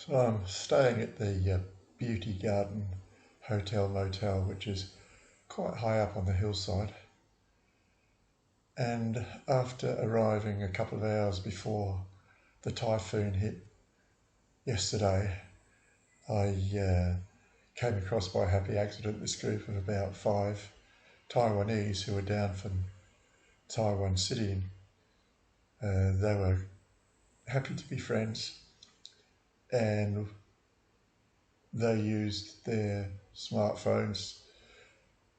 So I'm staying at the Beauty Garden Hotel Motel, which is quite high up on the hillside. And after arriving a couple of hours before the typhoon hit yesterday, I came across by happy accident this group of about 5 Taiwanese who were down from Taiwan City. They were happy to be friends, and they used their smartphones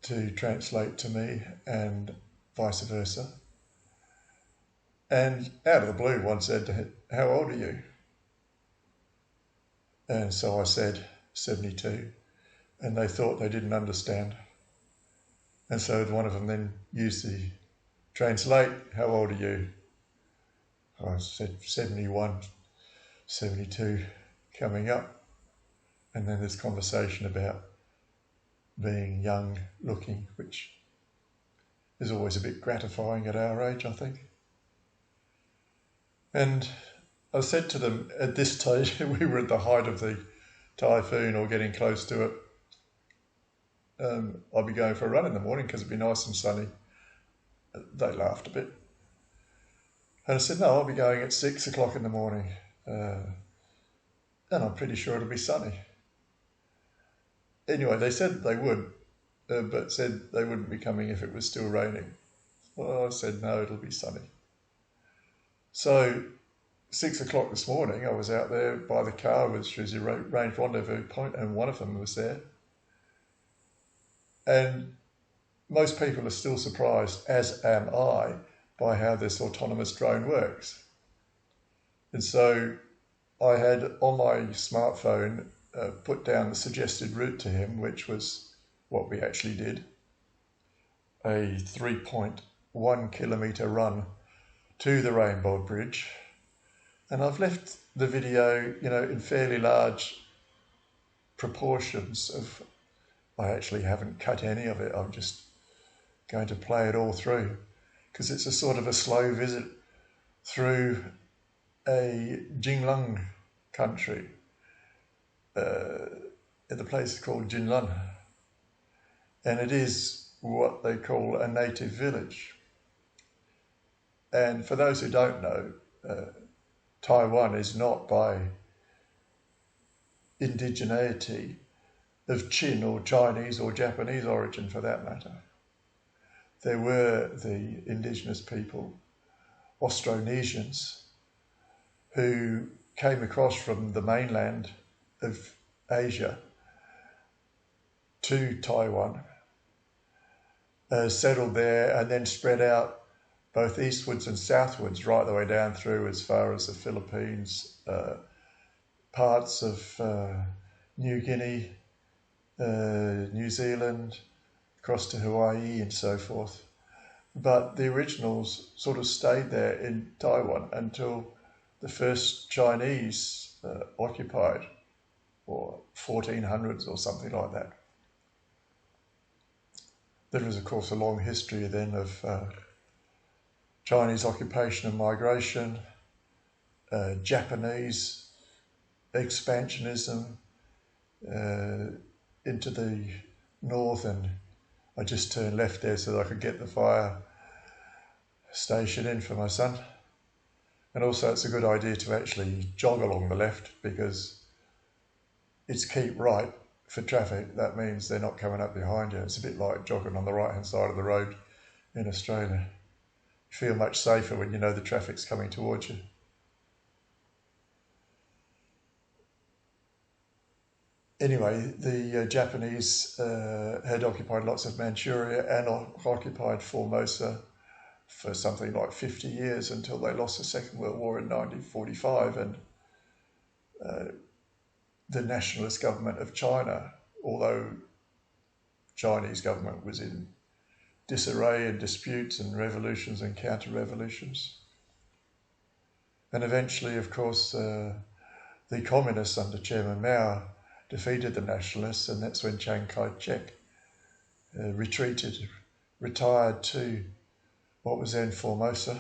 to translate to me and vice versa. And out of the blue, one said, "How old are you?" And so I said, 72. And they thought they didn't understand. And so one of them then used the translate, "How old are you?" I said 71, 72 coming up. And then this conversation about being young looking, which is always a bit gratifying at our age, I think. And I said to them, at this stage, we were at the height of the typhoon or getting close to it. I'll be going for a run in the morning because it'd be nice and sunny. They laughed a bit. And I said, no, I'll be going at 6 o'clock in the morning. And I'm pretty sure it'll be sunny. Anyway, they said they would, but said they wouldn't be coming if it was still raining. Well, I said, no, it'll be sunny. So 6 o'clock this morning, I was out there by the car with Shuzi Range Rendezvous Point, and one of them was there. And most people are still surprised, as am I, by how this autonomous drone works. And so I had on my smartphone put down the suggested route to him, which was what we actually did, a 3.1 kilometre run to the Rainbow Bridge. And I've left the video, in fairly large proportions of, I actually haven't cut any of it. I'm just going to play it all through because it's a sort of a slow visit through a Jinlun country. The place is called Jinlun, and it is what they call a native village. And for those who don't know, Taiwan is not by indigeneity of Qin or Chinese or Japanese origin for that matter. There were the indigenous people, Austronesians, who came across from the mainland of Asia to Taiwan, settled there and then spread out both eastwards and southwards, right the way down through as far as the Philippines, parts of New Guinea, New Zealand, across to Hawaii and so forth. But the originals sort of stayed there in Taiwan until the first Chinese occupied, or 1400s or something like that. There was, of course, a long history then of Chinese occupation and migration, Japanese expansionism into the north, and I just turned left there so that I could get the fire station in for my son. And also it's a good idea to actually jog along the left because it's keep right for traffic. That means they're not coming up behind you. It's a bit like jogging on the right-hand side of the road in Australia. You feel much safer when you know the traffic's coming towards you. Anyway, the Japanese had occupied lots of Manchuria and occupied Formosa for something like 50 years until they lost the Second World War in 1945, and the nationalist government of China, although Chinese government was in disarray and disputes and revolutions and counter-revolutions. And eventually, of course, the communists under Chairman Mao defeated the nationalists, and that's when Chiang Kai-shek retired to what was then Formosa,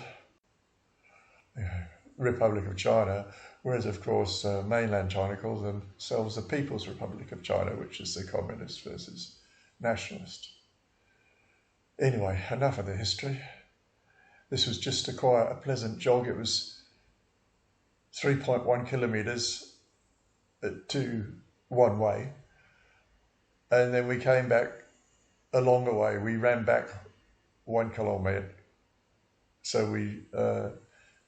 Republic of China, Whereas, of course, mainland China calls themselves the People's Republic of China, which is the communist versus nationalist. Anyway, enough of the history. This was just a pleasant jog. It was 3.1 kilometres one way. And then we came back a longer way. We ran back 1 kilometre. So we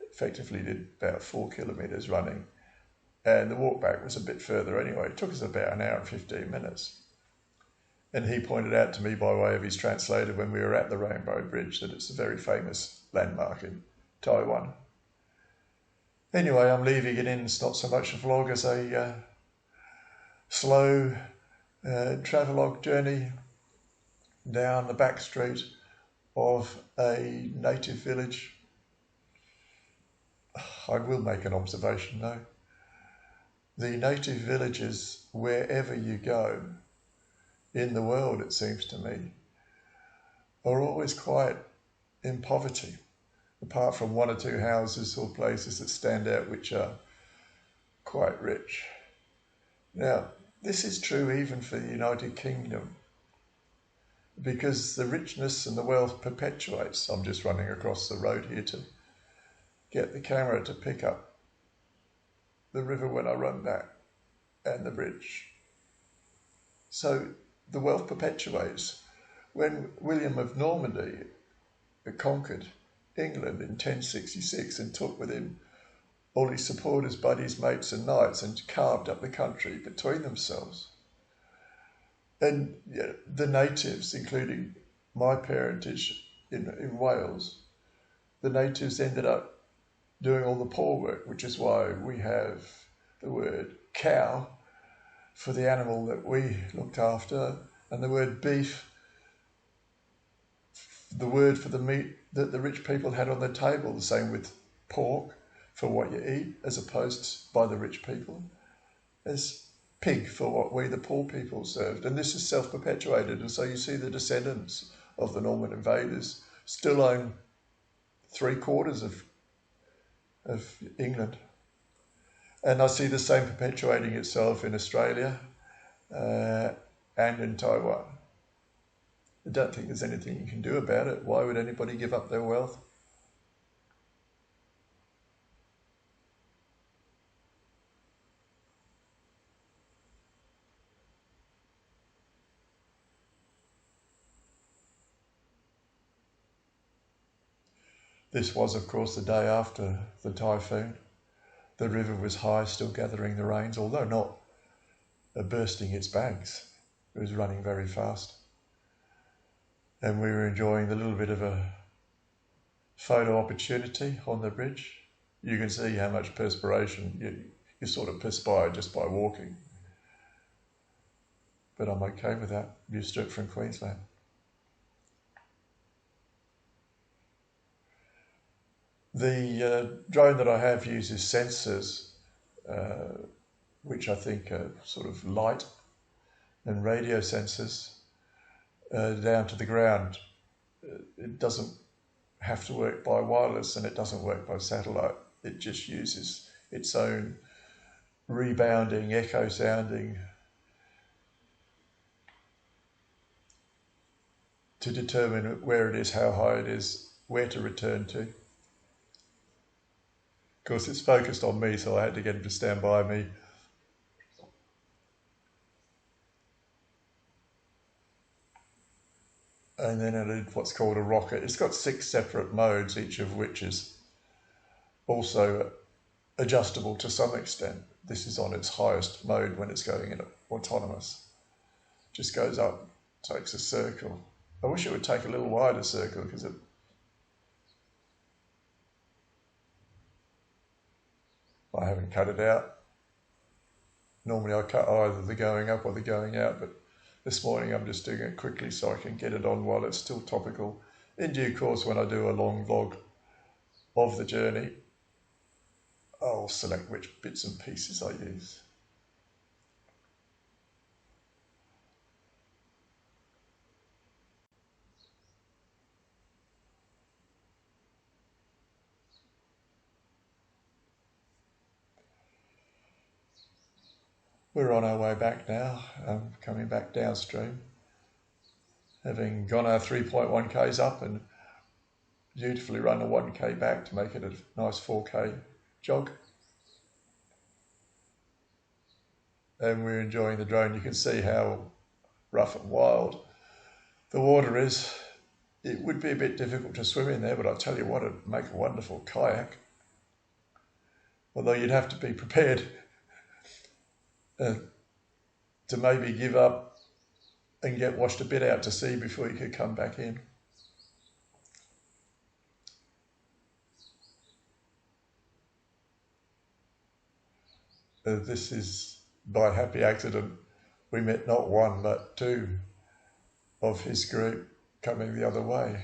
effectively did about 4 kilometres running. And the walk back was a bit further anyway. It took us about an hour and 15 minutes. And he pointed out to me by way of his translator when we were at the Rainbow Bridge that it's a very famous landmark in Taiwan. Anyway, I'm leaving it in. It's not so much a vlog as a slow travelogue journey down the back street of a native village. I will make an observation though. The native villages, wherever you go in the world, it seems to me, are always quite in poverty, apart from one or two houses or places that stand out which are quite rich. Now, this is true even for the United Kingdom, because the richness and the wealth perpetuates. I'm just running across the road here to get the camera to pick up the river when I run back and the bridge. So the wealth perpetuates. When William of Normandy conquered England in 1066 and took with him all his supporters, buddies, mates and knights and carved up the country between themselves. And the natives, including my parentage in Wales, the natives ended up doing all the poor work, which is why we have the word cow for the animal that we looked after, and the word beef, the word for the meat that the rich people had on their table, the same with pork for what you eat, as opposed by the rich people, as pig for what we, the poor people, served. And this is self-perpetuated, and so you see the descendants of the Norman invaders still own 3/4 of England. And I see the same perpetuating itself in Australia and in Taiwan. I don't think there's anything you can do about it. Why would anybody give up their wealth? This was, of course, the day after the typhoon. The river was high, still gathering the rains, although not bursting its banks. It was running very fast. And we were enjoying the little bit of a photo opportunity on the bridge. You can see how much perspiration you sort of perspire just by walking. But I'm okay with that. Used to it from Queensland. The drone that I have uses sensors, which I think are sort of light and radio sensors down to the ground. It doesn't have to work by wireless and it doesn't work by satellite. It just uses its own rebounding, echo sounding to determine where it is, how high it is, where to return to. Of course, it's focused on me, so I had to get him to stand by me. And then I did what's called a rocket. It's got 6 separate modes, each of which is also adjustable to some extent. This is on its highest mode when it's going in autonomous. Just goes up, takes a circle. I wish it would take a little wider circle because I haven't cut it out. Normally I cut either the going up or the going out, but this morning I'm just doing it quickly so I can get it on while it's still topical. In due course, when I do a long vlog of the journey, I'll select which bits and pieces I use. we're on our way back now, coming back downstream, having gone our 3.1 k's up and dutifully run a 1k back to make it a nice 4k jog. And we're enjoying the drone. You can see how rough and wild the water is. It would be a bit difficult to swim in there, but I'll tell you what, it'd make a wonderful kayak. Although you'd have to be prepared to maybe give up and get washed a bit out to sea before you could come back in. This is by happy accident. We met not one but two of his group coming the other way.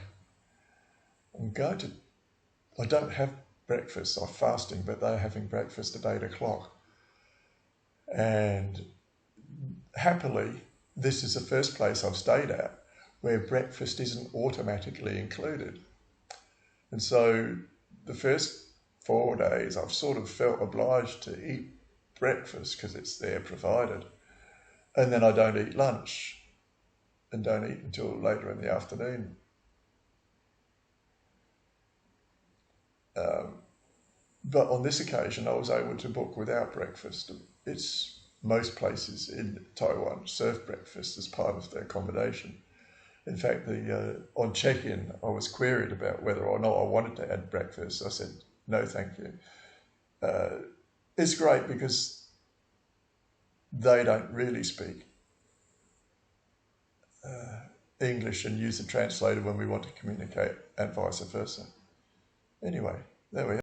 I don't have breakfast, I'm fasting, but they're having breakfast at 8 o'clock. And happily, this is the first place I've stayed at where breakfast isn't automatically included. And so the first 4 days I've sort of felt obliged to eat breakfast because it's there provided. And then I don't eat lunch and don't eat until later in the afternoon. But on this occasion, I was able to book without breakfast. Most places in Taiwan serve breakfast as part of their accommodation. In fact, on check-in, I was queried about whether or not I wanted to add breakfast. I said, no, thank you. It's great because they don't really speak English and use a translator when we want to communicate, and vice versa. Anyway, there we are.